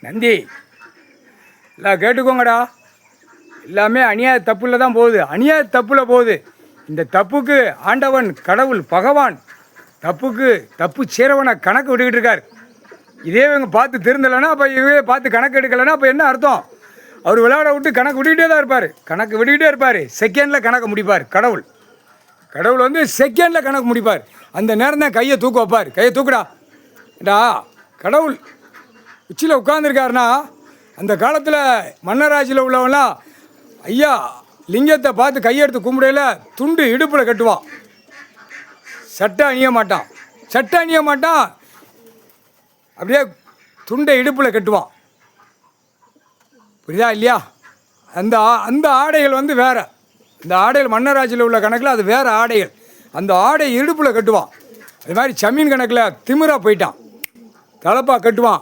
நந்தி எல்லாம் கேட்டுக்கோங்கடா. எல்லாமே அநியாய தப்புல தான் போகுது, அநியாய தப்புல போகுது. இந்த தப்புக்கு ஆண்டவன் கடவுள் பகவான் தப்பு சேரவனை கணக்கு விட்டுக்கிட்டு இருக்கார். இதே இவங்க பார்த்து திருந்தலைன்னா அப்போ இவங்க பார்த்து கணக்கு எடுக்கலைன்னா அப்போ என்ன அர்த்தம்? அவர் விளையாட விட்டு கணக்கு விட்டுக்கிட்டே தான் இருப்பார், கணக்கு விட்டுக்கிட்டே இருப்பார். செகண்டில் கணக்கு முடிப்பார் கடவுள். கடவுள் வந்து செகண்டில் கணக்கு முடிப்பார். அந்த நேரம் தான் கையை தூக்க வைப்பார். கையை தூக்குடா டா. கடவுள் உச்சியில் உட்காந்துருக்காருன்னா அந்த காலத்தில் மன்னராட்சியில் உள்ளவங்களாம் ஐயா லிங்கத்தை பார்த்து கையெடுத்து கும்பிடையில் துண்டு இடுப்பில் கட்டுவான். சட்டை அணிய மாட்டான், சட்டை அணிய மாட்டான், அப்படியே துண்டை இடுப்பில் கட்டுவான். புரியுதா இல்லையா? அந்த அந்த ஆடைகள் வந்து வேறு. இந்த ஆடைகள் மன்னராட்சியில் உள்ள கணக்கில் அது வேறு ஆடைகள். அந்த ஆடை இடுப்பில் கட்டுவான். அது மாதிரி சமீன் கணக்கில் திமிரா போயிட்டான். தலப்பா கட்டுவான்.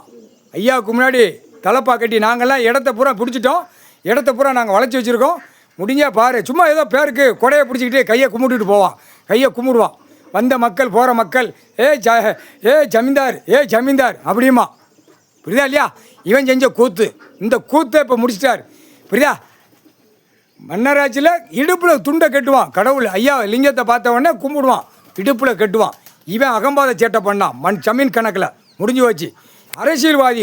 ஐயாவுக்கு முன்னாடி தலப்பா கட்டி நாங்கள்லாம் இடத்த பூரா பிடிச்சிட்டோம், இடத்த பூரா நாங்கள் வளைச்சி வச்சுருக்கோம். முடிஞ்சா பாரு, சும்மா ஏதோ பேருக்கு கொடையை பிடிச்சிக்கிட்டு கையை கும்பிட்டுட்டு போவான். கையை கும்பிடுவான். வந்த மக்கள் போகிற மக்கள் ஏ ஜமீன்தார் ஜமீன்தார் அப்படியுமா. புரியுதா இல்லையா? இவன் செஞ்ச கூத்து. இந்த கூத்தை இப்போ முடிச்சிட்டார். புரியுதா? மன்னராட்சியில் இடுப்பில் துண்டை கட்டுவான் கடவுள். ஐயா லிங்கத்தை பார்த்த உடனே கும்பிடுவான், இடுப்பில் கட்டுவான். இவன் அகம்பாத சேட்டை பண்ணான் ஜமீன் கணக்கில். முடிஞ்சு வச்சு அரசியல்வாதி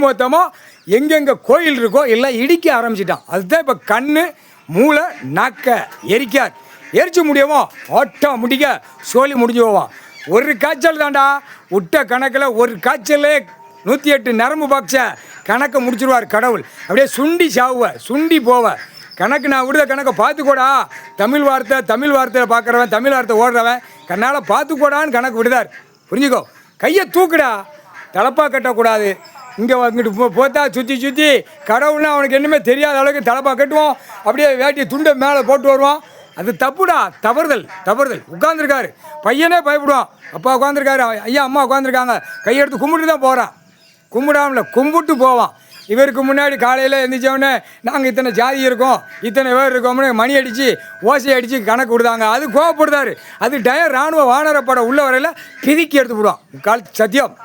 மொத்தமாக எங்கெங்கே கோயில் இருக்கோ எல்லாம் இடிக்க ஆரம்பிச்சிட்டான். அதுதான் இப்போ கண்ணு மூளை நாக்க எரிக்கார். எரிச்சு முடியவோ ஆட்டோமேட்டிக்க சோழி முடிஞ்சு போவான். ஒரு காய்ச்சல் தாண்டா விட்ட கணக்கில், ஒரு காய்ச்சலே 108 நரம்பு பாக்ஸை கணக்கை முடிச்சிருவார் கடவுள். அப்படியே சுண்டி சாவுவ, சுண்டி போவ. கணக்கு நான் விடுத கணக்கை பார்த்துக்கூடா. தமிழ் வார்த்தையில் பார்க்குறவன், தமிழ் வார்த்தை ஓடுறவன் கண்ணால் பார்த்துக்கூடான்னு கணக்கு விடுதார். புரிஞ்சுக்கோ. கையை தூக்குடா. தலப்பா கட்டக்கூடாது. இங்கே அங்கிட்டு போத்தா சுற்றி கடவுள்னா அவனுக்கு என்னமே தெரியாத அளவுக்கு தலப்பா கட்டுவோம். அப்படியே வேட்டி துண்டை மேலே போட்டு வருவான். அது தப்புடா, தவறுதல். உட்காந்துருக்காரு பையனே பயப்படுவான். அப்பா உட்காந்துருக்காரு, ஐயா அம்மா உட்காந்துருக்காங்க, கையெடுத்து கும்பிட்டு தான் போகிறான். கும்பிடாமல கும்பிட்டு போவான். இவருக்கு முன்னாடி காலையில் எழுந்திரிச்சோடனே நாங்கள் இத்தனை ஜாதி இருக்கோம், இத்தனை பேர் இருக்கோம்னு மணி அடித்து ஓசை அடித்து கணக்கு விடுதாங்க. அது கோவப்படுதாரு. அது இராணுவ வானரப்படம் உள்ள வரையில் பிதிக்கி எடுத்து விடுவான். சத்தியம்.